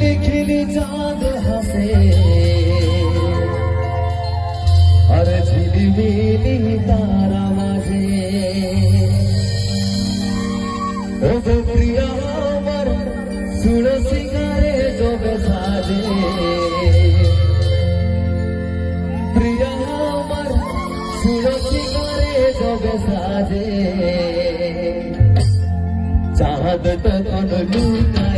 খিলি খিলি চাঁদ হাসে আর ঝিলিমিলি তারা মাঝে ও গো প্রিয়া আমার সুরে সিঙ্গারে জবে সাজে প্রিয়া আমার সুরে সিঙ্গারে জবে সাজে চাঁদ তখন লুটা